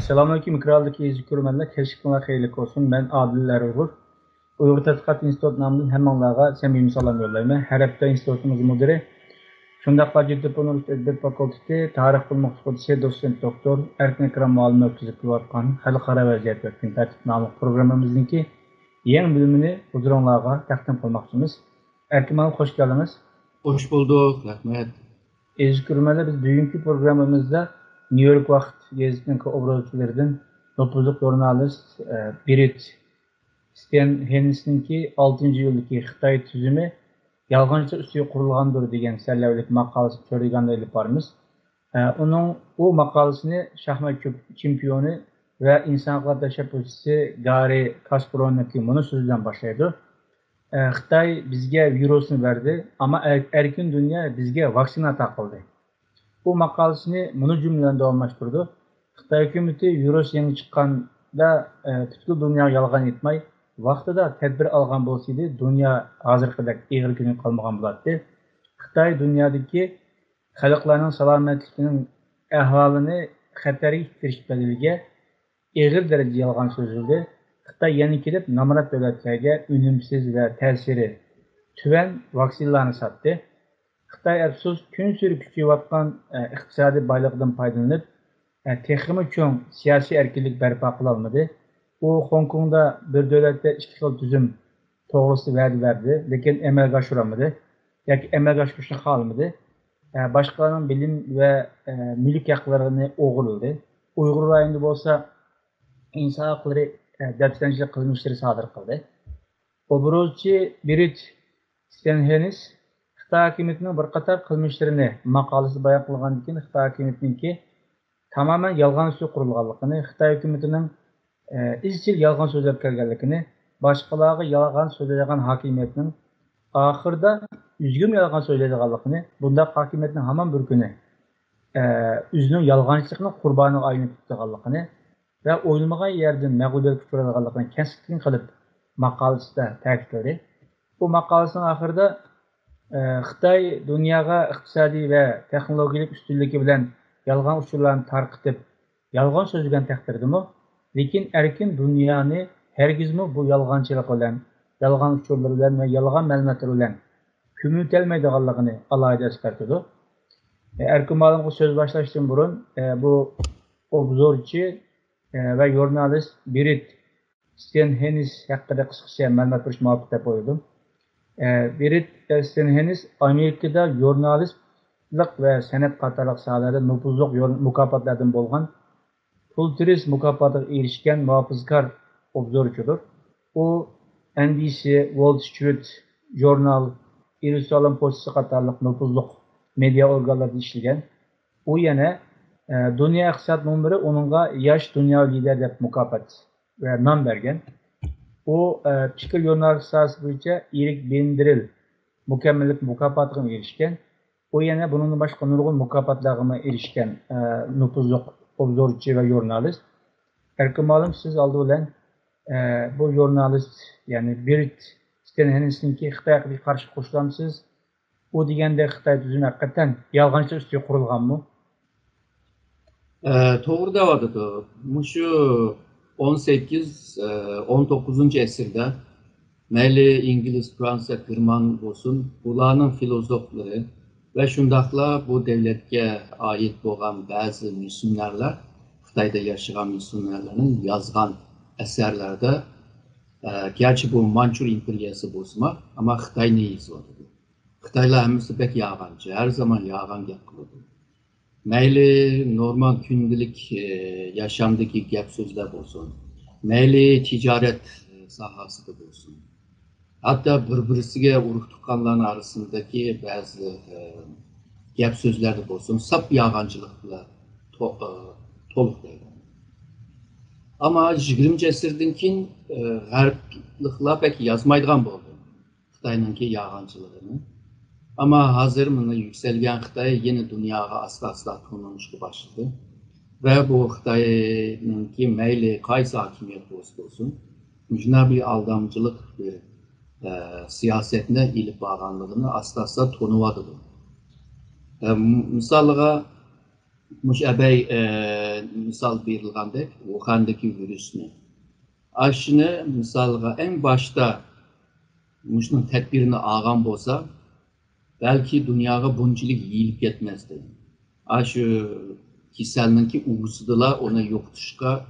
Selamünaleyküm kraldaki izci görürmenler. Keşikler xeyirlik olsun. Ben Adiller Uygur. Uygur Tədqiqat İnstitutu namından həmanlarga səmimi salam yollayman. Hər həftə institutumuzun müdiri, şundaqla Ciddippon Üniversitesi Fakültesi Tarix Bilimi Fakültesi Doçent Doktor Erkin Ekrem müəllim ötküzüp qilayotgan Xalqara vəziyyət və gün tərtib namlı proqramımızdakı yeni bölümünü huzurunuzga təqdim qilmoqchimiz. Erkin müəllim, xoş geldiniz. Hoş bulduk, rahmet. İzci görürmenler, biz bugünkü programımızda New York Vaqt gezitinin obrazçılarından nopuzluq jurnalist Berit Sten Hennis'ninki 6. yıldaki Xitay tüzümü yalğancılık üstüge kurulgandır degan sərləvlik maqalası çörüyganda elib barımız. Onun o maqalasını şahmat çempionu ve insanlıqlar təşəbbüsçisi Gary Kasparov'nunki bunu sözüden başlaydı. Xitay bizge virusunu verdi ama erkin dünya bizge vaksina takıldı. Bu makalesini bunu cümleden davamlaştırdı. Xitay hükümeti virus yeni çıkkanda bütün dünya yalgan etmey, vaxtida tedbir algan bolsaydı dünya hazırkıdak eğir günü kalmagan buladı. Xitay dünyadaki xalqlarning salomatligining ahvolini xatarga ittirish bedeliga eğir derece yalgan sözüldü. Xitay yeni kelib namrat davlatlarga unumsiz ve tesiri tüven vaksinalarni sattı. Xitay əfsus gün sürü küçüyotgan iqtisadi baylıqdan faydalanıp texmi çoğ siyasi erkinlik bərpa qıla almadı. O Hong Kong'da bir devlette iki xil tüzüm toğrusida vəd verdi, lekin əməlgə aşıramadı. Yoki əməlgə aşırışını qalmadı. Başqalarının bilim ve mülk haklarını oğurladı. Uyghur rayonunda bolsa insan hakları dəbsənçilik qılmışları sadır qıldı. Obrazçı Berit Sten Hennis Xitay hakimiyetinin bir qatar qilmishlarini maqolasi bayon qilgandan keyin Xitay hakimiyetiniki tamamen yolg'on ustiga qurilganligini, Xitay hukumatining izchil yolg'on so'zlab kelganligini, boshqalarga yolg'on so'zlaydigan hakimiyetning oxirida üzgün yolg'on so'zlaydiganligini, bundaq hakimiyetning hamon bir kuni o'zining yolg'onchilikning qurboniga aylanib ketganligini ve o'ylamagan yerdan mag'lubiyatga uchraydiganligini keskin qilib maqolasida ta'kidladi. Bu maqolasining oxirida Xitay dünyaya iqtisodiy ve texnologik üstünlüğü bilen yalgan uçurlarını tarqitib, yalgan sözlügen təqdirdimi? Lekin erkin dünyanı hergizmi bu yalgançılık bilen, yalgan uçurlar bilen ve yalgan məlumatlar bilen kümültəlməydiğanlığını alayda eskartıdı. Erkin müəllim söz başlaştığım burun bu obzorçu ve jurnalist Berit Sten Hennis hakkında kısaca məlumat veriş muvaffaq deb qoydum. Berit Sten Hennis Amerika'da jurnalistlik ve sanat qatarlıq sahalarda nüfuzluq mukafotlardan bolgan Pulitzer mukofotiga erishgan muhofizkor obzorchidir. U NBC, Wall Street Journal, Jerusalem Postasi qatorliq nüfuzluq media organlarida ishlagan. U yana Dünya iqtisod nomeri onunğa yosh dunyo lider deb mukofot ve nom bergan. O fikir jurnalist sahası boyunca Erik Benderil mükemmellik mukofotiga erishgan. O yana bunun başka nurg'un mukofotlarga erishgan nüfuzluq obzorchi ve jurnalist. Erkin müəllim, siz aldı bilan bu jurnalist yani Berit Sten Hennis'ninki Xitayga qarshi qo'shilamsiz. O deganda Xitoy tuzumi haqiqatan yolg'onchilik ustiga qurilganmi? Doğru devadıdı. Şu 18-19. esirde Meli İngiliz, Fransa, Gırman olsun, bunların filozofları ve şundakla bu devletke ait olan bazı misyonerler, Xitayda yaşayan misyonerlerin yazgan eserlerde gerçi bu Mançur İmperiyası bozma ama Xitay ne yazıyordu? Xitaylar hemisi pek yağancı, her zaman yağan yapılıyordu. Meyli normal gündelik yaşamdaki gap sözler olsun, meyli ticaret sahası da olsun. Hatta birbirisiyle uruk tukanların arasındaki bazı gap sözler de olsun, sap yağancılıkla toluklaydı. Ama 20. əsrdinkin G'arbliklar pek yazmaydigan oldu Xitay'nınki yağancılığını. Ama hazır bunu yükselgen Xitay yeni dünyaya asla tanınmışlığı başladı. Ve bu Xitay'nınki meyli kaysa hakimiyet olsun, mücnabi aldamcılık bir siyasetine ilip bağlanlığını asla tanıvadı. Misallığa muş əbəy misal verilgəndək Wuhan'daki virüsünü. Aşını misalga en başta muşun tedbirini ağam bolsa belki dünyaya bunçilik yiyilip yetmezdi. Aşı kiselninki uğusudıla ona yoktuşka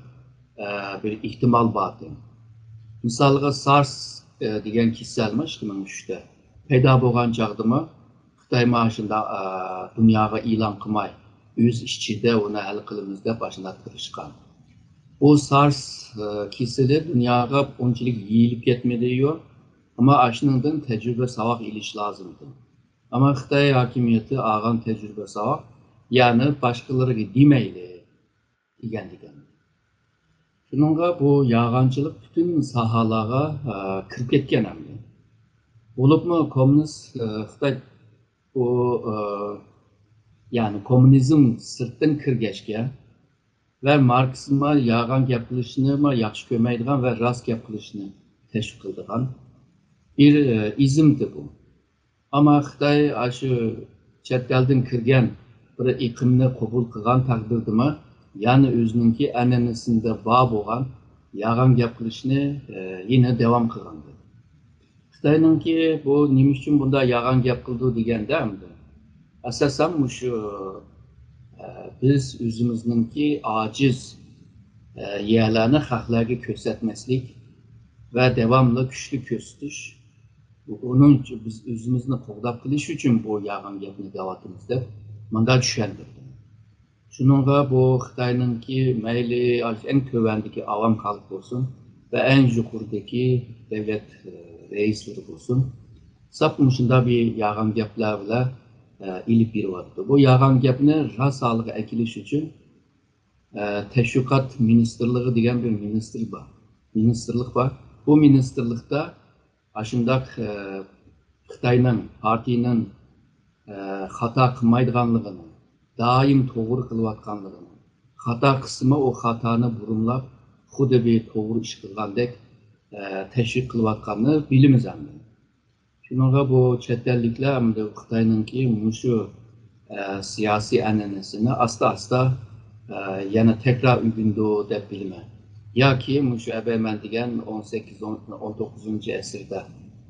bir ihtimal vardı. Misalga SARS degan kiselmiş 2003'te. Peyda bolgan çağdıma Xitay maaşında dünyaya ilan kılmay. Üz işçide onu hal kılımız deb başına tırışkan. Bu SARS keseli dünyaya bunçilik yiyilip yetmedi diyor. Ama aşınından tecrübe savak iliş lazımdı. Ama Xitay hakimiyeti ağan tecrübe savak, yani başkaları demeyli degan. Şununla bu yağancılık bütün sahalara kirib ketgan hamda. Bo'libmi kommunist Xitoy bu yani komünizm sirtdan kirgachga ve Marksizmga yağan gap qilishni yaxshi ko'rmaydigan ve rost gap qilishni tashviq qiladigan bir izmdi bu. Ama Xitoy shu chet eldan kirgan bir iqlimni qabul qilgan taqdirdami, yani o'zininki an'anasida bor bo'lgan yağan gap qilishni yine devam qilgandi. Xitoyninki bu nima uchun bunda yağan gap qildi deganda hamda asosan shu biz o'zimizninki aciz yerlarni xalqlarga ko'rsatmaslik ve devamlı güçlü ko'rsatish, onun için biz o'zimizni qo'llab qilish uchun bu yağan gapni deyapmiz deb manga tushuntirdi. Shuningga bu Xitoyninki mayli en tövəndəki avam xalq olsun ve en yuqoridagi devlet reisleri olsun, sap shunda bir yağan gaplar bilan ilib beryapti. Bu yağan gapni rasalığa ekilish uchun Teşviqat Ministerliği degan bir ministerlik var. Bu ministerlikte aşındak Xitayning partiyinin xata qilmaydiganligini, daim to'g'ri qilayotganligini, xata qismi o xatoni burunlab xuddi bir to'g'ri ish qilgandek tashviq qilayotganini bilamiz endi. Shunga bu chet elliklar hamda Xitoyninki shu siyosiy an'anasini asta yana tekrar uygundo deb bilmayman. Ya ki şu Ebemen degan 18-19 asırda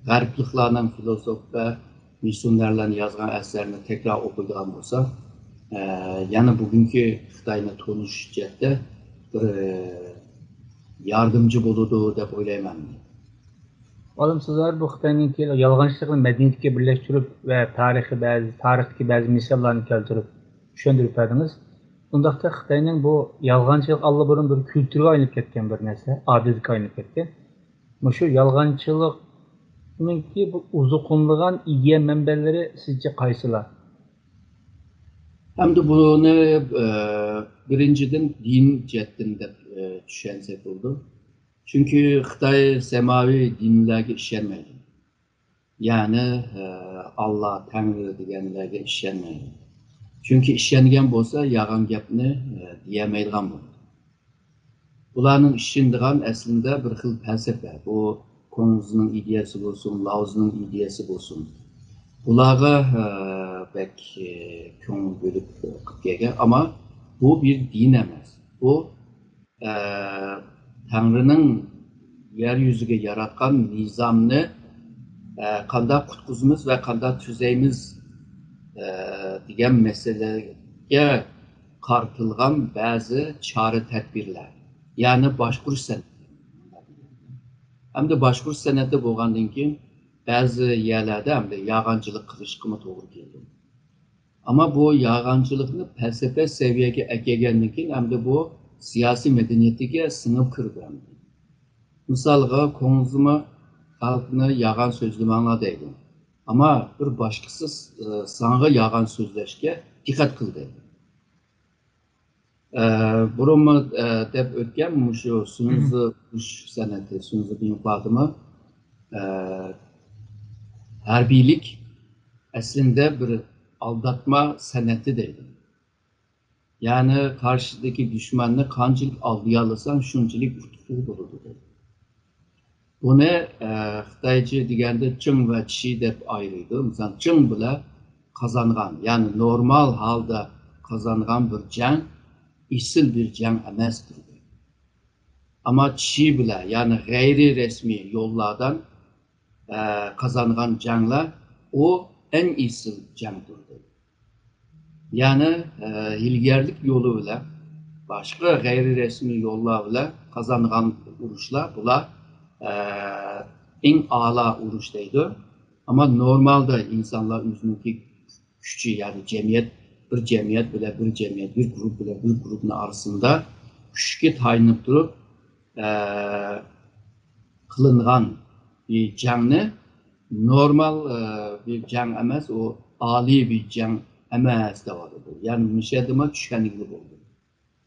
G'arbliklarning filosof ve missionerlarning yozgan asarlarini tekrar o'qigan bo'lsa, yana bugungi Xitoyni tonish jihatda bir yordamchi bo'ladi deb o'ylayman. Oğlum sizler bu Xitoyninki yalğançılıkla medeniyetke birleştirip ve tarihteki bazı misallarını keltirip düşündürüp verdiniz. Bundaqda Xitoyning bu yalğançılık allaburun bir kültürge aylanıp ketken bir narsa, adetke aylanıp ketken. Şu yalğançılıkninki bu uzuqumlagan ideya manbaları sizce qaysilar? Hem de bunu birinciden din cihettin deb tushunsak bo'ldi. Çünkü Xitoy semavi dinlerge işlenmeydi. Yani Allah, Tanrı deganlarga işlenmeydi. Çünkü işlengen bolsa yağan gapni diyemeydigan bo'ldi. Bularning işindigan aslında bir xil falsafa. Bu Konfutsiyaning ideyasi bo'lsin, Laozining ideyasi bo'lsin. Bularga pek ko'ngil bo'lib kelgan, ama bu bir din emas. Bu Tanrı'nın yeryüzüge yaratkan nizamını qanday qutquzimiz ve qanday tuzaymiz degan meseleге qartilgan bazı çare tedbirler. Yani başvuruş senedi. Hem de başvuruş senedi bo'lgandan keyin bazı yerlerde hem de yağancılık qilishga to'g'ri keldi. Ama bu yağancılıkni felsefe seviyege ekelgandan keyin hem de bu siyasi medeniyetiga singib kirgan. Misalga Konfutsiya xalqni yağan so'zlamanglar deydi. Ama bir boshqasi sanga yağan so'zlashga diqqat qil deydi. Burunmi deb o'tgan shu Sunzi san'ati, Sunzi Binpatimi harbiylik aslında bir aldatma san'ati deydi. Yani karşıdaki düşmanını kancılık aldayalısan şunçilik utuqli bo'ladi deydi. Bunu Xitoycha deganda Ching ve Chi deb ayrıydı. Mesela Ching bilan kazangan, yani normal halda kazangan bir jang isil bir jang emasdir. Ama çi bile yani gayri resmi yollardan kazangan janglar o en isil jangdır. Yani ilgerlik yolu ile başka gayri resmi yollar ile kazangan uruşlar bular en âlâ uruşdaydı. Ama normalde insanlar üzerindeki gücü yani bir cemiyet bile bir grup bile bir grubun arasında güçke tayanıp durup kılıngan bir jangni normal bir jang emas, o âli bir jang emas devadı. Yani müşahedime düşkenlikli oldu.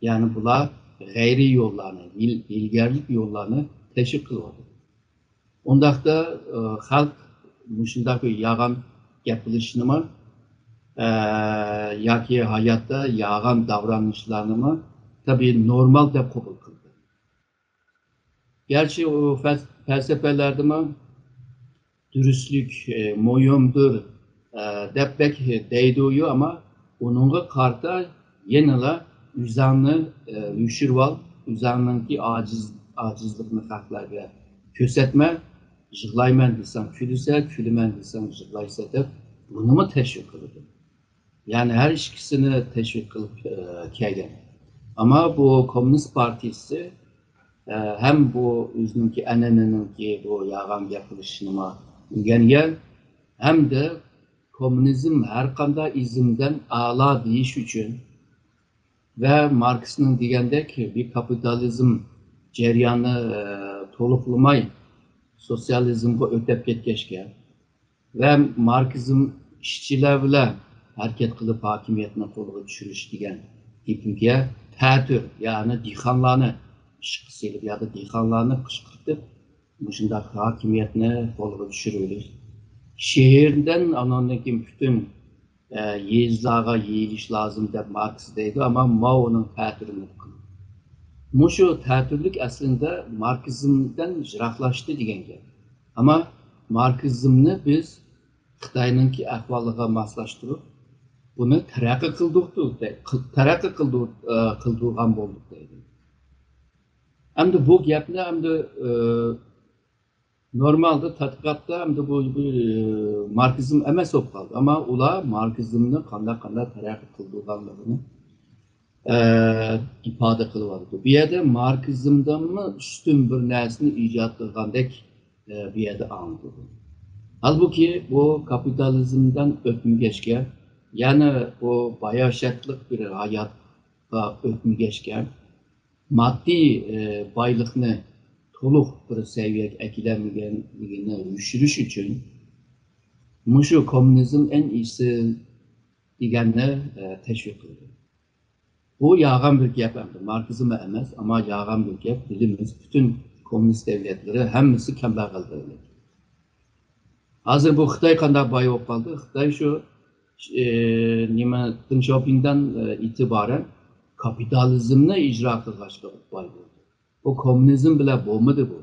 Yani bular gayri yollarını, ilgerlik yollarını teşvik kılıyordu. Ondaqda halk muşundaq yağan gapirishini yoki hayotda yağan davranışlarını tabii normal deb qabul qildi. Gerçi o felsefelerde dürüstlük, moyumdur deb bek deydiyor ama onunla karta yenila üzerine yüşürval, üzerindeki acizlikni haklarga kösetme, jığlayman desem külüse, külümen desem jığlaysa deb bunu mu teşvik kıldı? Yani her ikisini teşvik kılıp kelgan. Ama bu Komünist Partisi hem bu özününki anneninki bu yağan yapılışını öğrengen hem de komünizm her qanday izimden a'la deyiş üçün ve Marx'ın degandek bir kapitalizm ceryanı toluqlamay sosyalizmga ötep ketkeşken ve Marxizm işçiler bilen hareket kılıp hakimiyetine toluq düşürüş degan tipiga ta'tir, yani dehqonlarni ishqi ya da dehqonlarni qishqirtib shunday hakimiyetni toluq düşürüyoruz. Şehirden anandaki bütün yezlarga yeyiliş lazım deb Marx deydi ama Mao'nun ta'tirini qildi. Muşu ta'tirlik aslında Marksizmden jiroqlashdi degan gap. Ama Marksizmni biz Xitoyninki ahvoliga moslashtirib buni taraqqiy qildirgan bo'ldik deydi. Endi bu gapni endi normalde tadqiqotda endi bu Marksizm emas bo'lib qoldi. Ama ular Marksizmni qanday taraqqiy qildirganligini ifoda qilyapti. Bu yerda Marksizmdanmi ustun bir narsani ijod qilgandek bu yerda anlatıldı. Halbuki bu kapitalizmdan o'tmagachga, yani o bayashatlik bir hayotga o'tmagachga maddi boylikni to'liq bir seviyaga akilamaganligini yushirish uchun mushu komünizm en iyisi deganni teşvik qildi. Bu yağan bir gap endi, Marksizm emas, ama yağan bir gap. Bilimiz bütün komünist devletleri hemmisi kambag'al devlet. Hazır bu Xitoy qanday boy bo'lib qoldi? Xitoy shu nima Deng Xiaopingdan itibaren kapitalizmni ijro qilishga boy bo'ldi. O komünizm bilan bo'lmadi bu.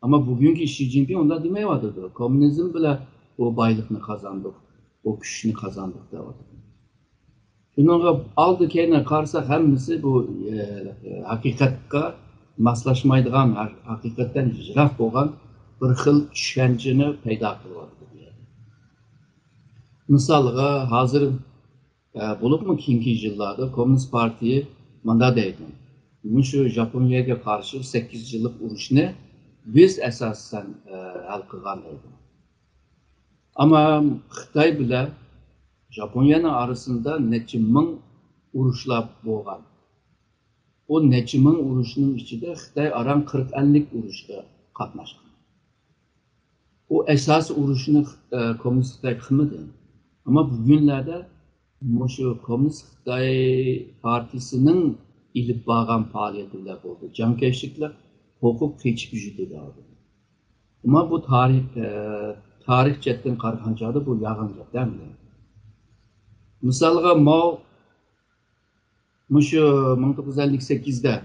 Ama bugünkü Xi Jinping onda demayapti. Komünizm bilan o boylikni qozondik, o kuchni qozondik deyapti. Bunga oldi keyin qarasak hammasi bu haqiqatga moslashmaydigan, haqiqatdan yiroq bo'lgan bir xil tushunchani paydo qilyapti. Misalga hozir bo'libmi keyingi yillarda Komünist Partiya manda deydi. Şu Japonya'ya karşı 8 yıllık urushni biz esasen hal qilgan deydi. Ama Xitoy bilan Japonya'nın arasında neçe ming urushlar bo'lgan. O neçe ming uruşunun içinde Xitoy aran 40-50 urushga qatnashgan. O esas uruşunu Komünist Xitoy qilmadi. Ama bugünlerde şu Komünist Xitoy Partisi'nin ilip bağlan faaliyetiyle oldu. Cankeşlikler hukuk keçip gücüdür aldı. Ama bu tarih cetten qarğancadı bu yağan cepten mi? Misalga Mao şu 1958'de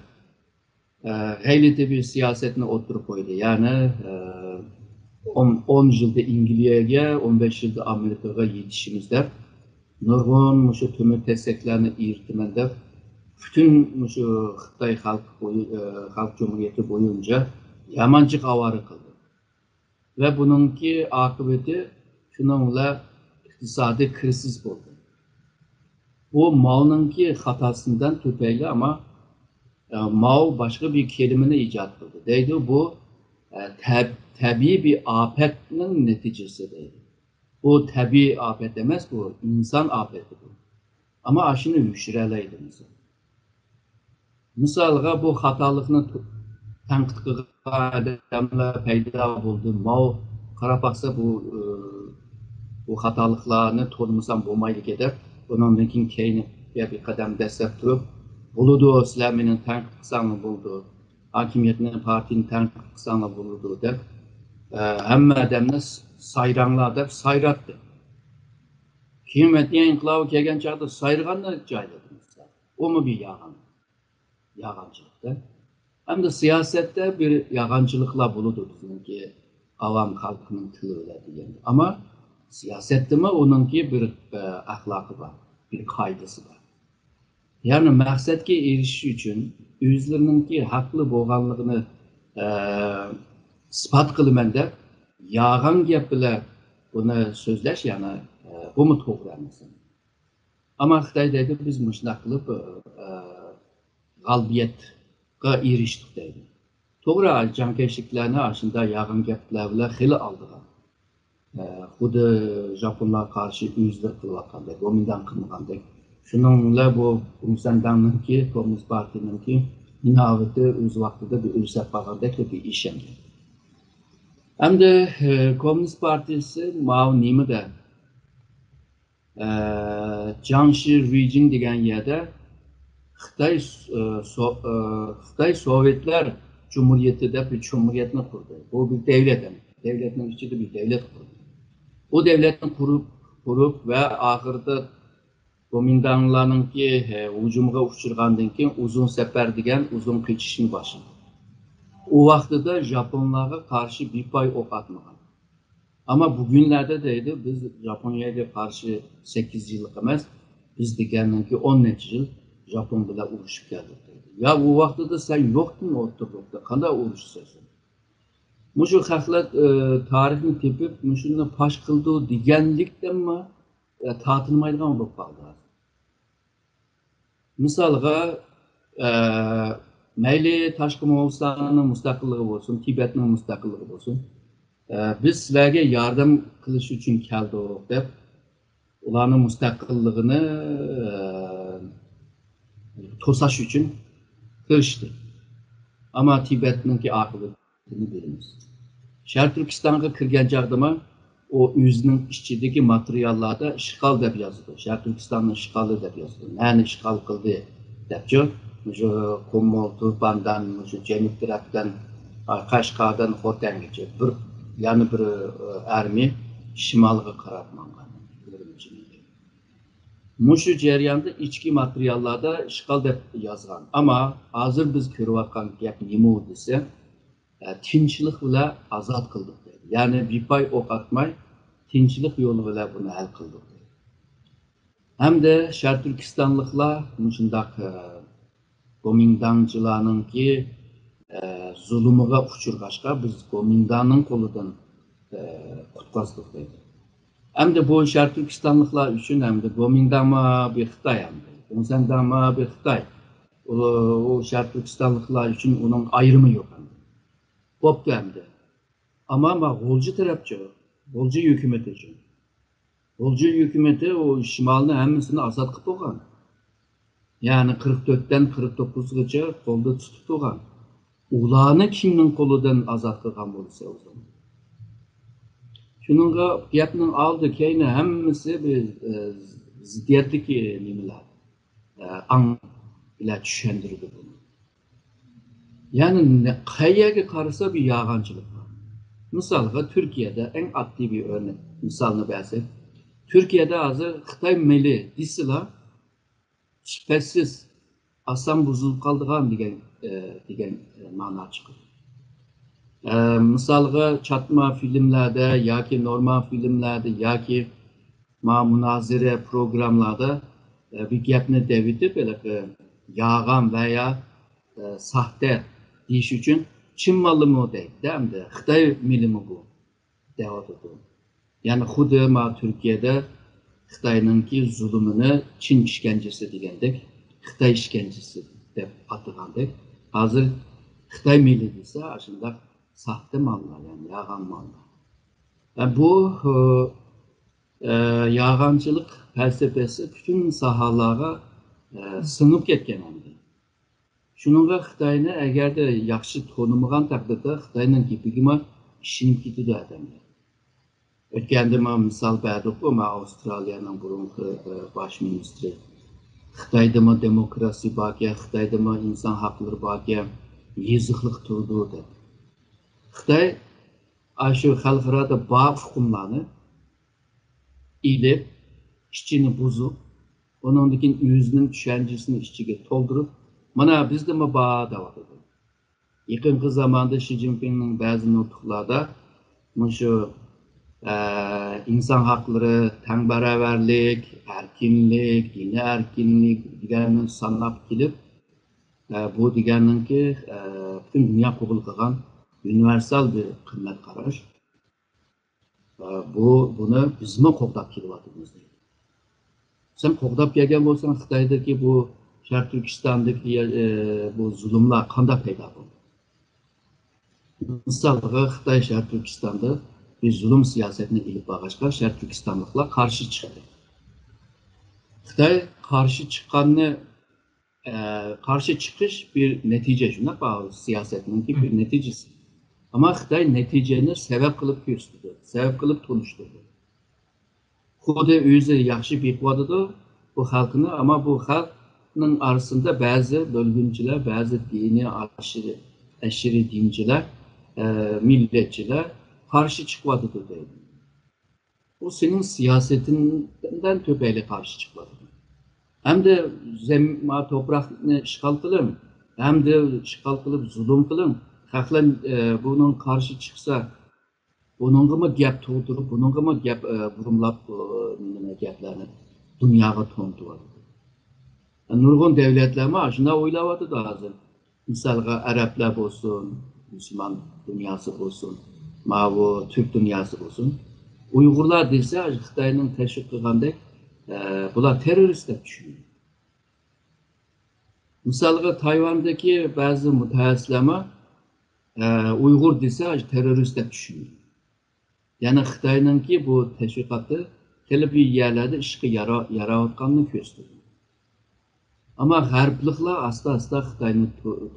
gayleti bir siyasetini oturup koydu. Yani 10 yılda İngiltere'ye, 15 yılda Amerika'ya yetişimizde nurg'un shu temir tersaklarni eritman deb bütün shu Xitoy xalq cumhuriyeti boyunca yamanchiq avara qildi. Ve bununki akıbeti şununla iqtisadi kriz bo'ldi. Bu Mao'nunki hatasından tüpeyli ama Mao başka bir kelimeni icat kıldı. Deydi bu tabii bir afetin neticesi değil. Bu tabii afet demez, bu insan afeti bu. Ama aşını yükşireleydi misal. Misalga bu hatalıkını tanqid qilgan adamlar paydo bo'ldi. Mao qarab baksa bu hatalıklarını to'lmasam bo'lmaydi deb, bundan keyin bir qadam dastlab turib, bo'ludi, sizlar meni tanqid qilsanglar bo'ldi, hokimiyatni partiyani tanqid qilsanglar bo'ldi deb, hamma odamni sayranglar deb sayratdi. Keyin Madaniy inqilobi kelgan chog'da sayrag'anlar joyladi. O mu bir yağancılıkta? Hem de siyasette bir yağancılıkla buludur bizimki avam halkının tili öyle diyen. Ama siyasette mi onunki bir ahlakı var, bir kaydısı var. Yani maksatga erişiş için özlerininki haklı bo'lganligini ispat qilman deb yağan gap bilan buni so'zlash, yani bu mu to'g'ri emas? Ama Xitoydagi biz shunday qilib g'albiyatga erishdik deydi. To'g'ri, jankeşliklarni aslında yağın gaplar bilan xili aldılar. Xuddi Japonlar qarshi o'zlar qilayotgandek, Gomindan qilmagandek. Shuningla bu Kuomintangninki, Kommunist partiyaninki nihoyatda o'z vaqtida bir o'lsab qolgandek bir ish endi. Hamda Kommunist partiyasi Mao nimada Jiangxi Region degan yerda Xitoy Sovetlar Cumhuriyeti'de bir cumhuriyetini kurdu. Bu bir devlet, devletin içinde bir devlet kurdu. O devletin kurup ve ahırda Kuomintanglarınki hücumga uçurgandan keyin uzun sefer degan uzun keçişini başladı. O vaqtida Japonlarga karşı bir pay ok atmagan. Ama bugünlerde deydi, biz Japonya'ya karşı 8 yıllık emas, biz degandan keyin 10 necha yıl Japon bilan urushib keldik deydi. Ya bu vaqtida sen yo'qding o'rtoqda, qanday urushasan? Mushu xalqlar tarixni tepib, mushuni pash qildi deganlikdanmi tortinmaydigan bo'lib qoldi. Misolga mayli Tashqi Mo'g'ulistonning mustaqilligi bo'lsin, Tibetning mustaqilligi bo'lsin, biz sizlarga yordam qilish uchun keldik deb ularning mustaqilligini to'sash uchun kirishdi. Ama Tibet'ninki akıbetini biliriz. Şarkı Türkistan'a kirgen çağdama o özünün işçideki materyallarda işgal deb yazıldı. Şarkı Türkistan'ın işgalı deb yazıldı. Yani işgal kıldı deb diyor. Kumu, Turpan'dan, Cenip taraftan, Kaşgar'dan, Xotangacha yani bir armiya şimalga qarab mangan. Muşu jarayonda ichki materiallarda işgal deb yazgan. Ama hazır biz ko'rayotgan gap nima desa, tinchlik bilan azod qildik deydi. Yani bir pay ok atmay, tinchlik yo'li bilan buni hal qildik deydi. Hamda Sharq Turkistonliklar shundaq Kuomintangchilarninki zulmiga uchurg'ashqa biz Kuomintangning qo'lidan qutqazdik deydi. Hem de bu Şarkı Türkistanlıklar için hem de Kuomintangma bir Xitoy hem de Kuomintangma bir Xitoy. O Şarkı Türkistanlıklar için onun ayrımı yok hem de. Koptu hem de. Ama Golcu tarafçı, Golcu hükümeti için. Golcu hükümeti o şimalını hemmisini azad kılıp olgan. Yani 44'ten 49'gacha kolda tutup olgan. Ularını kimnin koludan azad kılgan olursa o zaman. Şununla gapning aldı keyni hemmisi bir ziddiyetlik nimeler an ile tushundirdi bunu. Yani qayerga qarasa bir yağancılık var. Misalga Türkiye'de en adli bir örnek misalını versek, Türkiye'de hazır Xitoy meli disilar şüphesiz asan buzulup kaldığan degan ma'no chiqadi. Misalga çatma filmlerde, yaki normal filmlerde, yaki münazire programlarda bir gapni devitip böyle yağan veya sahte deyiş için Çin malı mı deydi, değil mi? Xitay mili mi bu? Deyildi. Yani xudu Türkiye'de Xitay'ınki zulümünü Çin işkencesi degendik, Xitay işkencesi dep atıgandik. Hazır Xitay mili ise aslında sahte mallar, yani yağan mallar. Yani bu yağancılık felsefesi bütün sahalara sınıp ketken endi. Şununla Xitayni eğer de yaxşı tanımagan takdirde Xitayning gepigime işinip ketidi adamlar. Ötgende misal berdik bu, Avustralya'nın burunki baş ministri. Xitayda mı demokrasi barken, Xitayda mı insan hakları barken, yezıklık turdu dedi. Xitay şu xalqarada bağ hukumlarını ilip, işçini bozup, onundaki yüzünün düşüncesini işçiye toldurup, mana bizde mi bağ da var dedi. Yakın zamanda Xi Jinping'in bazı nutuklarda şu insan hakları, tengbereverlik, erkinlik, dini erkinlik diğerinin sanlap gelip bu diğerinin ki bütün dünya kabul kılan universal bir kıymet karaş. Bunu biz mi qoqdap kelyapmiz deydi. Sen qoqdap kelgan bo'lsang, Xitoydagi bu Sharq Turkistondagi bu zulmlar qanday paydo bo'ldi? Misalga Xitoy Sharq Turkistonda bir zulm siyasetini ilip bağışqa Sharq Turkistonliklar qarshi chiqdi. Xitoy qarshi chiqish bir natija, shunday siyasetning bir neticesi. Ama Xitoy neticeni sebep kılıp gösterdi, sebep kılıp tanıştırdı. Xuddi o'zi yaxshi beqiyotidi bu xalqni, ama bu xalqning arasında bazı bölgünçiler, bazı dini aşırı dinciler, milletçiler karşı çıkmadıdır deydi. Bu senin siyasetinden töbeyle karşı çıkmadı. Hem de toprakını işgal kılın, hem de işgal kılıp zulüm kılın. Halklar bunun karşı çıksa, bununla mı gap to'ldirib, bununla mı gap burumlab gaplarni dunyoga to'ntiradi. Nurg'un devletler mi shunday o'ylayapti hozir. Misalga Arablar bo'lsin, Müslüman dünyası olsun, bu Türk dünyası olsun. Uygurlar dese, Xitayning teşvik qilgandek, bular terörist deb düşünüyor. Misalga Tayvan'daki bazı mutaxassislar Uygur dese terörist deb düşünüyor. Yani Xitayninki bu teşvikatı hele bir yerlerde işe yarayotganini gösteriyor. Ama G'arbliklar asta Xitayni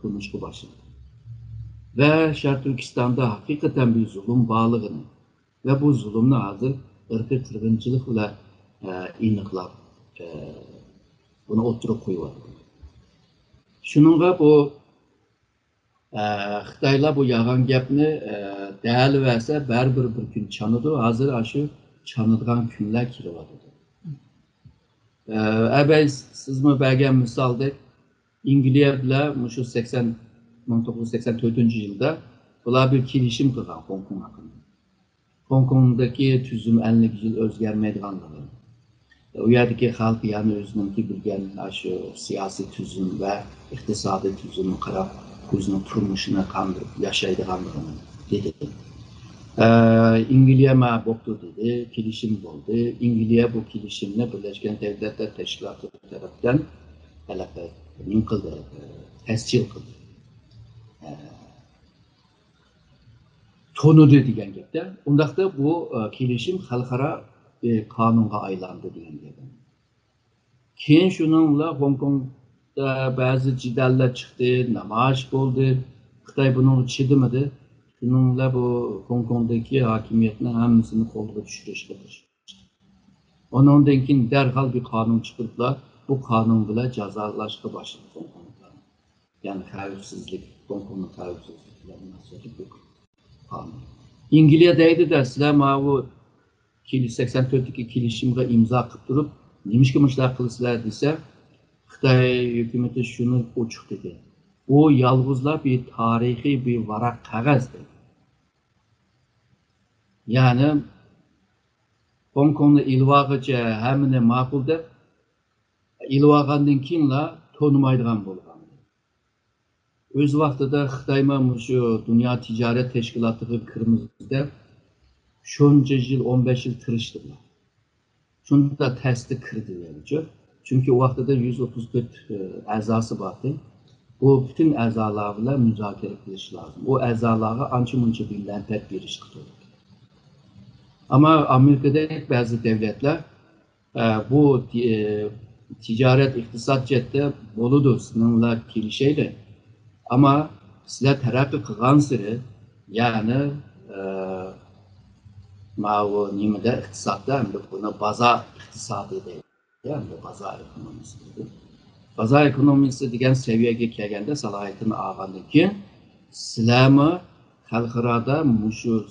tanishga başladı. Ve Şark Türkistan'da hakikaten bir zulüm bağlılığını ve bu zulümle hazır ırkı kırgınçılıkla iniqlab bunu oturup koyuyordu. Şununla bu Xitaylar bu yağan gapni değerli verse bir gün çanıdı, hazır aşı çanıdığan günler kiriyordu. Siz mi belgen misalda İngiliz bile 1984 yılda bular bir kilişim kılgan Hong Kong hakkında. Hong Kong'daki tüzüm 50 yıl özgermeydiğanlığı. O yerdeki halk yani özününki bilgen şu siyasi tüzüm ve iktisadi tüzümü qarab özünün turmuşuna kandırıp yaşaydıqanlığını dedi. İngiliz boktu dedi, kilişim oldu. İngiliz bu kilişimle Birleşken Devletler Teşkilatı tarafından tescil kıldı. Tonudu degan gapda. Undaqda bu kelishim xalqaro qonunga aylandi degan gap. Keyin shuningla Hong Kongda ba'zi jidallar chiqdi, namoyish bo'ldi. Xitoy buni chidamadi. Shuningla bu Hong Kongdagi hokimiyatni hammasini qo'lga tushirishga tirishdi. Ondan keyin darhol bir qonun chiqariblar. Bu qonun bilan jazolashga boshladi. Yani xavfsizlik, Hong Kongning xavfsizliklari masalasi. İngiliz deydi de sizler bu 84'teki kilişimge imza qilib turib, nimishga mushlar qilsizlar desa, Xitoy hukumati shuni ochiq dedi. Bu yolg'izlar bir tarixiy bir varaq qog'oz dedi. Yani Hong Kong'da ilvağıca hemine makul deb, ilvağandan keyinla tanımaydigan bo'lgan. Öz vaqtida Xitoyma şu Dünya Ticaret Teşkilatı'na kirimiz deb, şunca yıl 15 yıl tirishdilar. Şunda testi kirdiler. Çünkü o vaqtida 134 a'zosi bordi. Bu bütün a'zolar bilan muzokara qilish lozim. O a'zolarga ancha-muncha bir manfaat berish kerak. Ama Amerika'daki bazı devletler bu ticaret, iktisat cihette boludur, sınırlar kelişeydi. Ama sizler terakki kılgan sürü, yani bu nimede iktisatta hem de buna baza iktisadı değil. Yani baza ekonomisi dedi. Baza ekonomisi degen seviyeye kelgende salayetini ağandan keyin sizlermi xalqarada mushu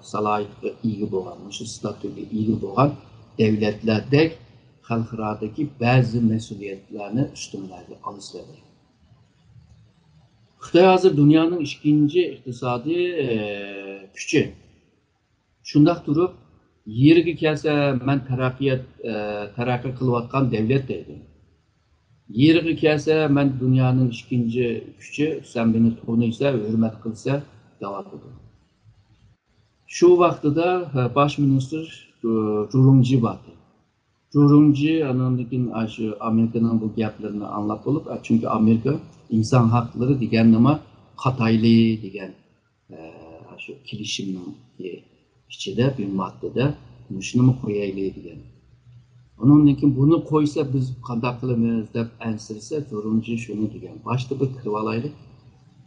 salohiyatga ega bo'lgan, mushu statüga ega bo'lgan devletlardek xalqaradagi ba'zi mas'uliyatlarni ustunlarga olishadi. Xitoy hozir dunyoning ikkinchi iqtisodiy kuchi. Shundoq turib, yeriga kelsa, men taraqqiy qilayotgan davlat deydi. Yeriga kelsa, men dunyoning ikkinchi kuchi, sen beni tanıysa, hurmat qilsa, javob berdi. Shu vaqtida bosh ministr Zhurongji bordi. Zhurongji anandan shu Amerikaning bu gaplarini anlab bo'lib, chunki Amerika inson haqlari degan nima Xitoyli degan shu kelishimning ichida bir moddada shuni qo'yaylik degan. Ondan keyin buni qo'ysa biz qanday qilamiz deb ansirsa, Zhurongji shuni degan. Boshda bir kirib olaylik.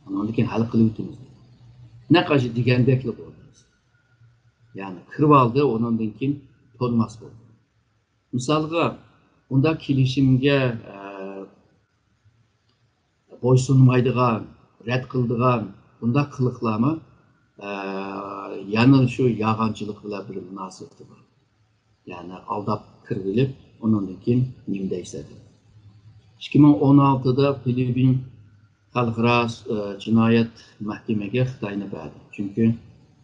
Ondan keyin hal qilib o'tamiz. Naqashi degandekli bo'ldi. Yani kirib oldi, ondan keyin to'lmas bo'ldi. Misalga, unda kelishimga bo'ysunmaydigan, rad qildigan, bunda qiliqlarni yana shu yag'anchilik bilan bir munosabati bor. Yani aldab kirgilib, ondan keyin nim deysadi. 2016'da Filippin Xalqaro jinoyat mahkamaga Xitoyni berdi. Çünkü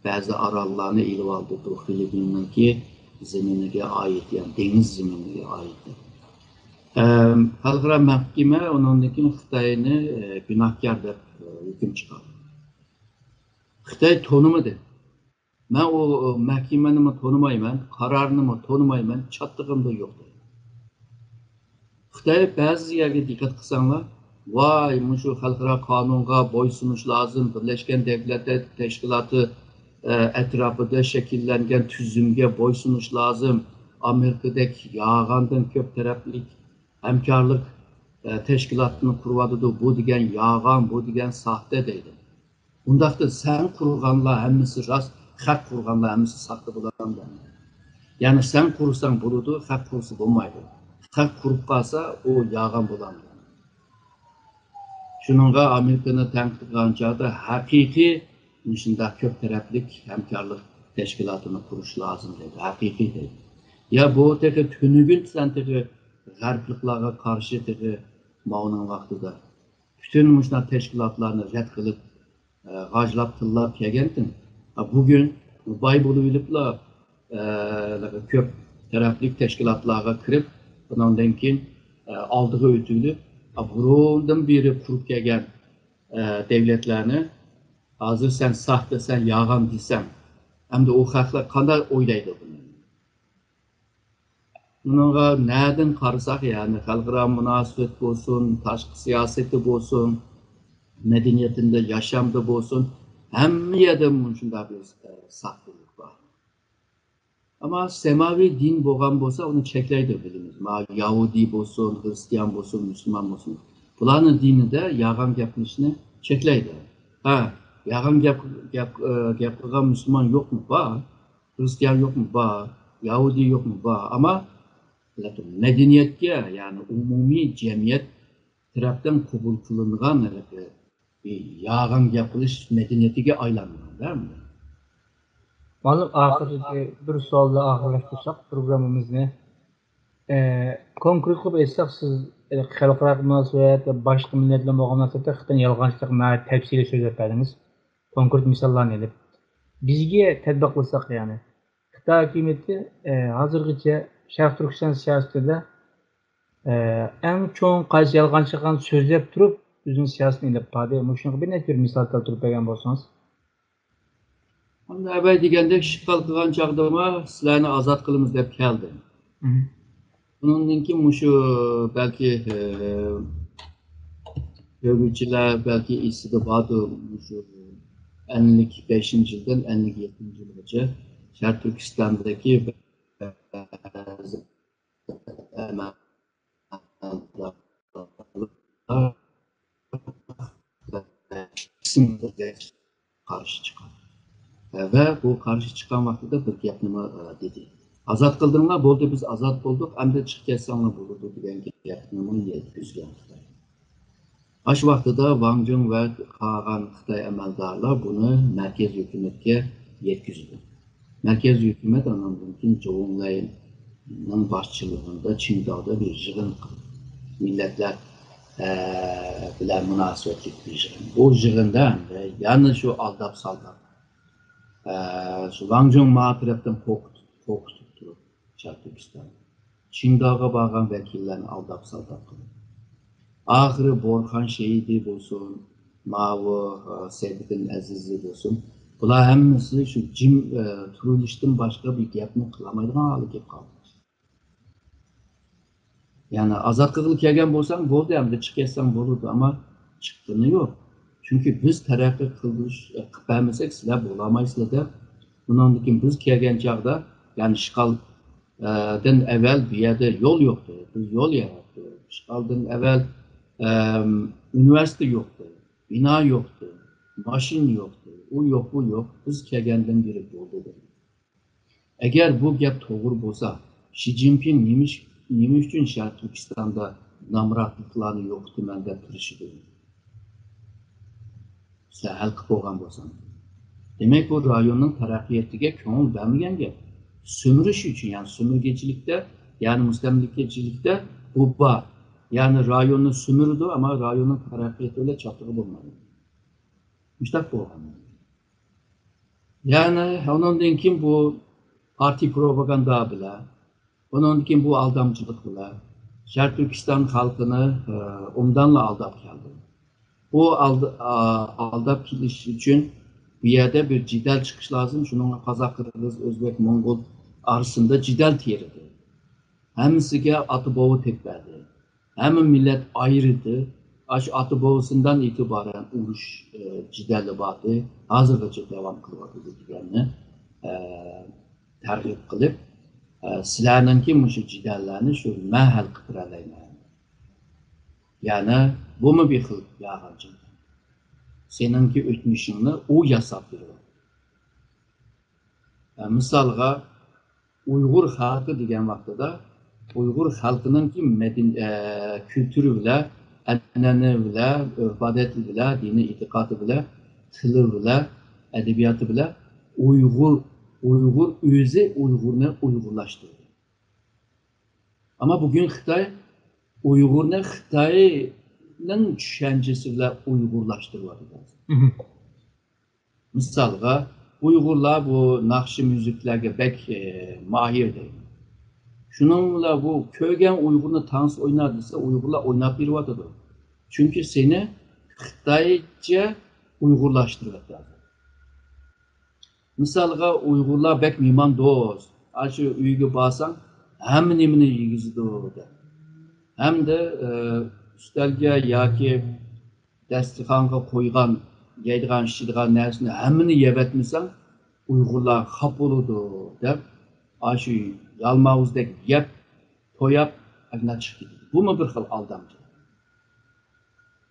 bazı arallarını ilib oldi bu Filippinninki zeminiga ait, yani deniz zeminiga ait. Xalqaro mahkama ondan keyin Xitoyni gunohkor deb hukm chiqardi. Xitoy tanimadi. Ben o mahkemeni tanımayman, kararını tanımayman, çatdığım da yok. Xitoy bazı yerga dikkat qilsanglar, vay, şu xalqaro qonunga bo'ysunish lozim, Birleşken Devletler Teşkilatı etrafında şekillengen tüzümge bo'ysunish lozim, Amerikadagi yağandan ko'p taraflik hamkorlik teşkilatını kurvadıdı, bu degan yağan, bu degan sahte deydi. Undaqda sen kurganlar hammasi rost, haq kurganlar hammasi saxta bo'ladi. Yani sen kursan buludu, haq kursa bo'lmaydi. Haq kurup qalsa, o yağan bo'ladi. Şununla Amerika'nın tanqid qilgan chog'da haqiqiy shunday ko'p taraflik hamkorlik teşkilatını qurish lozim dedi. Haqiqiy dedi. Ya bu teki tünügün sen teki g'arbliklarga qarshi teki ma'lum vaqtida bütün muşna teşkilatlarını rad qilib, g'ajlab tillab kelgandin. Bugün bay bo'libla ko'p taraflik teşkilatlarga kirib, bundan keyin oldiga o'tilib, burundan beri qurib kelgan devletlarni hozir sen sahte, sen yağan desem, hem de o xalqlar qanday o'ylaydi buni? Bunga nereden qarasak, yani xalqaro munosabat bo'lsin, tashqi siyosati bo'lsin, medeniyetinde, yaşamda bo'lsin, hamma yerda shunday bir saxtalik bor. Ama semaviy din bo'lgan bo'lsa, uni cheklaydi bilamiz. Yahudi bo'lsin, Hristiyan bo'lsin, Müslüman bo'lsin. Bularning dinida yag'an gapirishni cheklaydi. Ha, yag'an gap qilgan Müslüman yo'qmi? Bor. Hristiyan yo'qmi? Bor. Yahudi yo'qmi? Bor. Ama medeniyetga, yani umumiy jamiyat tarafdan qabul qilingan yag'an gapirish medeniyetiga aylangan, değil mi? Malum ahirgi bir so'zla oxirlashtirsak programmamizni. Konkret qilib aytsak, siz xalqaro munosabat va boshqa millatlar munosabatda Xitoy yolg'onchilikni tafsiliy so'zlab berdingiz. Konkret misollarni elib. Bizga tatbiq qilsak, yani Xitoy hükümeti hozirgacha Sharq Turkiston siyosatida eng cho'ng qaysi yolg'onchiligini so'zlab turib, o'zining siyosatini ilib qoldi. Shunga bir necha misol keltirib bergan bo'lsangiz. Onda evvel degende işgal kılgan çağdama sizlerini azat kılımız dep geldi. Bununki muşu belki övgücüler belki istidabatı muşu 55. yıldan 57. yılgacha Şarkı Türkistan'daki bazı karşı çıkan. Ve bu karşı çıkan vakti de bir gapnima dedi. Azat kıldırma bo'ldi, biz azat bulduk, hem de çık ketsanlar bo'ladi degan gapnima yetkizgan. Aş vaqtida Wang Jun ve qolgan Xitoy amaldorlar buni merkez hükümetga yetkazdi. Merkez hükümet anından keyin Zhou Enlai'nin başçılığında Qingdao'da bir yig'in qildi. Milletler bilan munosabatli bir yig'in. Bu yig'inda yana shu aldab saldab şu Wang Jun tarafdan qo'rqitib turib Sharq Turkiston Qingdao'ga borgan vakillarni aldab saldab qildi. Ahiri Borxan Şehidi bo'lsin, Mavo Seyfettin Azizli bo'lsin, bular hammasi shu jim turilishdan boshqa bir gapni qilmaydigan holga kelib qoldi. Yani azat qilib kelgan bo'lsang bo'ldi, hamda chiqib ketsang bo'ladi, ammo chiqqani yo'q. Chunki biz taraqqiy qilib bermasak sizlar bo'lolmaysizlar deb, bundan keyin biz kelgan chaqda, ya'ni ishg'oldan avval bu yerda yo'l yo'qdi. Biz yo'l yaratdik. Ishg'oldan avval üniversite yoktu, bina yoktu, maşin yoktu, o yok, bu yok. Biz kelgandan beri bo'ldi dedi. Eğer bu gap to'g'ri bo'lsa, Xi Jinping nima uchun Sharq Turkistonda namratliklarni yo'qitiman deb turishdi? Sizlar hal qilib bo'lgan bo'lsan. Demek bu rayonning taraqqiyotiga ko'ngil bermagan gap. Sömürüş uchun, yani sömürgecilikte, yani mustamlikachilikda bu bor. Yani rayonu sömürdü ama rayonun tarakkiyeti öyle çaptığı bulmadı. Müştak bu olan. Yani onun için bu parti propaganda bile, onun için bu aldamcılık bile, Şarkı Türkistan halkını ondanla aldap geldi. Bu aldap kiliş için bir yerde bir cidel çıkış lazım. Şunun Kazak, Kırgız, Özbek, Mongol arasında cidel tiyerdi. Hemisiga Atıboğu tek verdi. Hem millet ayrıydı. Aş atı boğusundan itibaren uruş cideli vardı. Hazırgacha devam kılıyordu deganini targ'ib qilib, sizlarninki mushu jidellarni shu men hal qilib beralayman. Yani bu mu bir xil yolg'onchilik? Seninki o'tmishingni u yasab beradi. Misolga Uyg'ur xalqi degan vaqtida Uyghur halkının ki kültürü bile, an'anani bile, örf-odati bile, dini itiqadi bile, tili bile, edebiyatı bile Uyghur o'zi Uyg'urni Uyg'urlashtirdi. Ama bugün Xitoy Uyg'urni Xitoyning tushanchasi bilan Uyg'urlashtiryapti. Misolga Uyg'urlar bu naqshi müziklarga bek mahir deydi. Şununla bu köygen Uygur'unu dans oynar dese Uygurlar oynap bir vatıdır. Çünkü seni Xitayca Uygurlaştırıyor. Misalga Uygurlar bek miman dost. Aşı uygu basan hem nimini yigizdi der. Hem de üstelge yaki dasturxonga qo'ygan yeydigan ishdigan narsani hammani yevetmisan Uygurlar xap bo'ladi deb aşı yalmağızdaki yep, toyap, agna çıktı. Bu mu bir xil aldamcılık?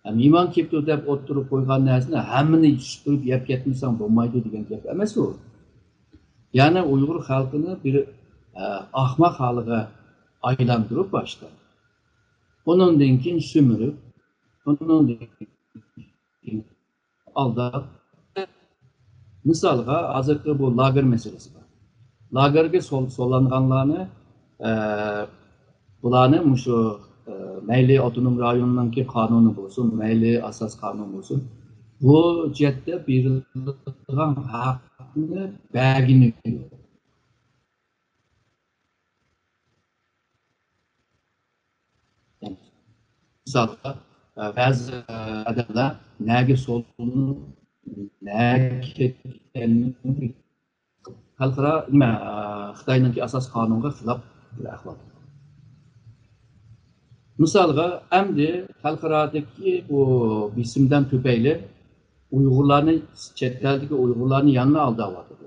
Yani iman kepti deb oturup koygan narsani hammani süpürüp yep ketmisan bo'lmaydi degan gap emas o. Yani Uyghur halkını bir ahmak halıga aylandırıp başta. Onun denkin sömürüp, onun denkin aldap. Misalga azıcık bu lager meselesi var. Lagerga solanğanlarni bularni mushu mayli otonom rayonninki qonuni bo'lsin, mayli asos qonun bo'lsin, bu jihatda berilgan haqni bergini yo'q. Misalda bazı adamlar nege solunu nege ketkenini xalqaro nima Xitoyning asos qonuniga xilof bir ahvol. Misalga endi xalqarodagi bu bisimdan tüpeyli Uyg'urlarni chet eldagi Uyg'urlarni yanına aldatyapti.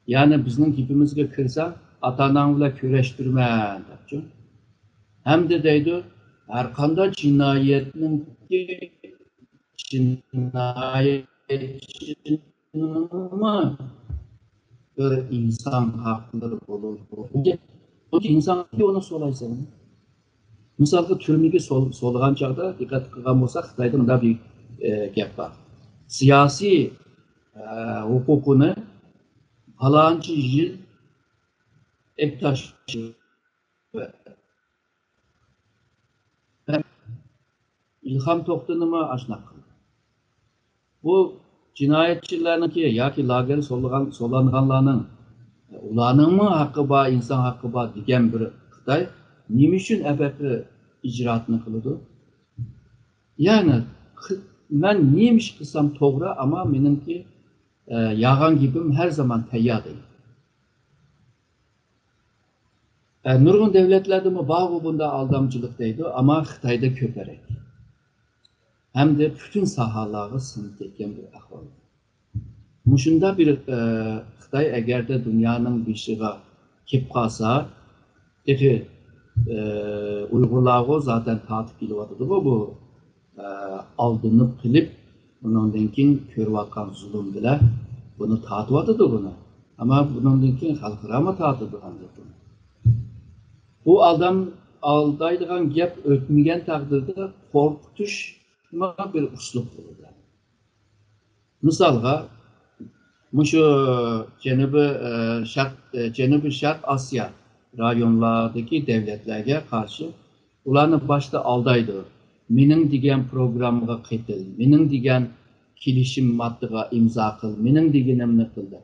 Yani bizning gapimizga kirsa, ata-onang bilan kurashtirma debchi. Hamda deydi, har qanday jinoyatninki jinoyatchimi bir inson haqları olur. O insan onu so'laysan. Misalga turmaga solgan chog'da diqqat qilgan bo'lsak, Xitoyda bunday bir gap bor. Siyosiy hukukunu falanca yıl ektaş İlham To'xtanimi aşnaq qildi. Bu jinoyatchilarniki yoki lager solanganlarning ularningmi haqqi bor, inson haqqi bor degan bir Xitoy nima uchun abaqi ijroatni qiladi? Yani ben neymiş qilsam to'g'ri, ama menimki yağan gibim her zaman tayyor değil. Nurg'un devletlerde bağ bunda aldamcılık deydi, ama Xitoyda ko'parak. Hem de bütün sahaları sınıf ketken bir ahval. Muşunda bir Xitoy eğer de dünyanın bishiga kelib qolsa, Uyg'urlarga zaten tatip kelyapti bu aldınıp qilib, bundan keyin ko'rayotgan zulm bilan bunu tatyapti bunu. Ama bundan keyin xalqaro tatiydigan bunu. Bu adam aldaydigan gap o'tmagan taqdirda qo'rqitish bir uslub bo'ladi. Misalga, şu Cenubi Şark Asya rayonlardaki devletlerge karşı ularni başta aldaydı. Mening degan programga qaytil, mening degan kelishim matniga imzo qil, mening deganimni qildi.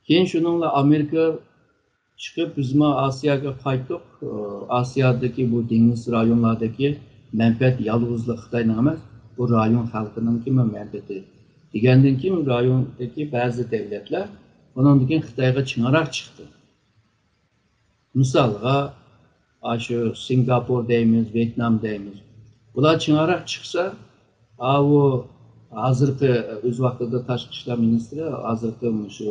Keyin shuningla Amerika chiqib bizma Asiyaga qaytdik. Asiyadagi bu dengiz rayonlardagi menfaat yolg'izlik Xitoyning emas, bu rayon xalqininki menfaati. Degandan keyin rayondagi ba'zi davlatlar bundan keyin Xitoyga ching'aroq chiqdi. Misalga şu Singapur deymiz, Vietnam deymiz. Bular ching'aroq chiqsa, bu hozirgi o'z vaqtida tashqi ishlar ministri, hozirgi shu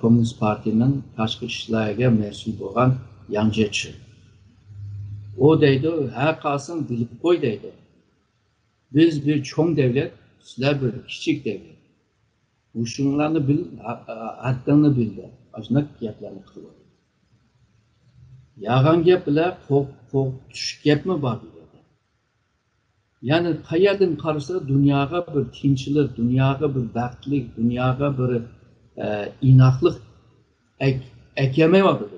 Komünist Partining tashqi ishlarga mas'ul bo'lgan Yang Jiechi. O deydi, her kalsın bilip koy deydi. Biz bir çoğun devlet, sizler bir küçük devlet. Bu şunlarını bil, haddini bildi. Aşnak gaplarını kılıyor. Yağan gap bilen korkutuş gap mi var dedi. Yani qayerden karşı dünyaya bir tinçlik, dünyaya bir baklik, dünyaya bir inaklık ekeme var dedi.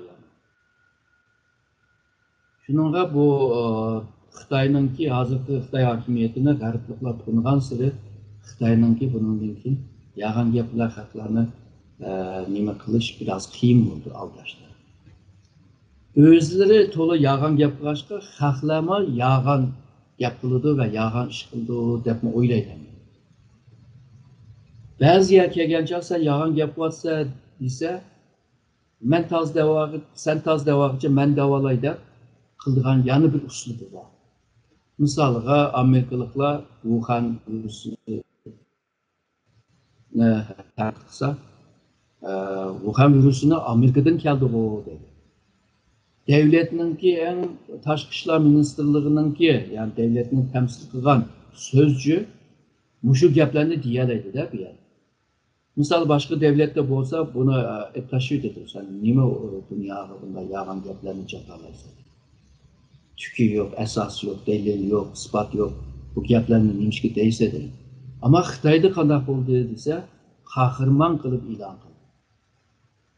Şununla bu Xitoyninki hozirgi Xitoy hokimiyatini g'arbliklar tungan siri Xitoyninki bundan keyin yağan gaplar haqlarni nima qilish biraz qiyin bo'ldi aldashda. O'zlari to'la yağan gap qilishga xalqlarma yağan gap qildi va yağan ish qildi deb o'ylaydi. Ba'zi yer kelgancha sen yağan gap qilsa desa, men toz davoga, sen toz davogacha men davolay deb qildigan yana bir uslubi bor. Misalga Amerikaliklar Wuhan virusini tarqatsa, Wuhan virusini Amerikadan keldi bu dedi. Devletninki en tashqi ishlar ministrligininki, yani devletni temsil qilgan so'zchi mushu gaplarni deyalaydi da bu yer. Misal başka devlette bo'lsa buni tashiydi. Sen nima dunyoga bunday yağan gaplarni jakarlaysan? Tükü yok, esas yok, delil yok, ispat yok. Bu gaplarni nimishga deysa deydi. Ama Xitoyda qanday bo'ldi desa, qahirman qilib e'lon qildi.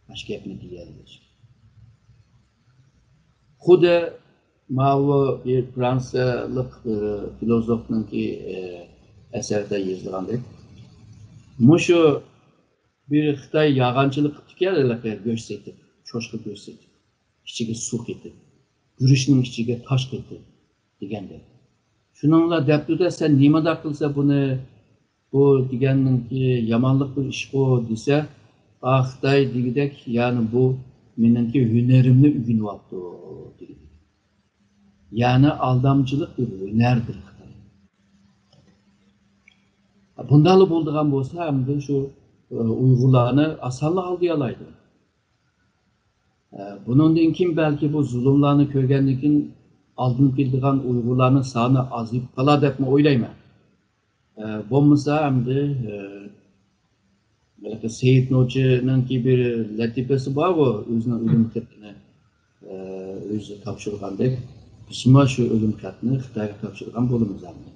Başka gapni deyadi. Xuddi Mao bir Fransiyalik filozofninki asarda yozilgandek. Mushu bir Xitoy yağanchilik qilib keladilar, go'sht setib, cho'shqa go'sht setib, ichiga suv ketib. yurishning ichiga tosh kirdi degandek. Shuningla debdida sen nimada qilsa buni bu deganninki yomonlik bir ish bu desa, Xitoy degidek, ya'ni bu meningki hunarimni o'rganyapti dedi. Ya'ni aldamchilik bir hunardir Xitoy. Bundalı bo'ldigan bo'lsa, hamda shu Uyg'urlarni asonlik oldiga olaydi. Bundan keyin balki bu zulmlarni ko'rgandan keyin oldin keladigan Uyg'urlarning soni ozib qoladi deb o'ylayman. Bo'lmasa hamda belki Seyit Nochi'ninki bir latifasi bor u o'zining o'lim xatini o'zi topshirgandek. Biz shu o'lim xatini Xitoyga topshirgan bo'lamiz hamda.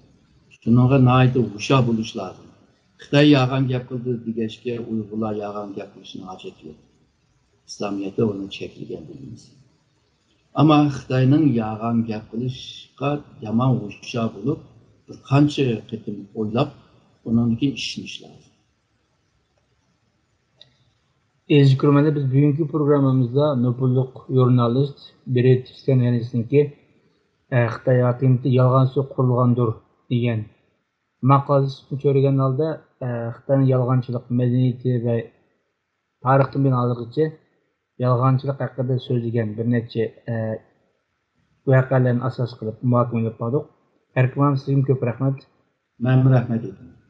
Shunga nayt hushyor bo'lish lozim. Xitoy yolg'on gap qildi degashga Uyg'urlar yolg'on gap qilishning hojati yo'q. İslamiyet'te onu çekilgen bilimiz. Ama Xitoyning yolg'on gap qilishga yomon hushyor bo'lib, bir qancha qitim o'ylab, undan keyin ishinish lozim. Ezgi ko'rmada biz bugungi programmamizda nopulluq jurnalist Berit Stenyanis'ninki Xitoy hokimiyati yolg'onsiz qurilgandir degan maqolasini ko'rgan holda Xitoyning yolg'onchilik madaniyati va tarixdan binolig'icha yolg'onchilik haqida so'zlagan bir necha voqealarni asos qilib muhokama qilib qoldik. Sizga ko'p rahmat. Men rahmat aytaman.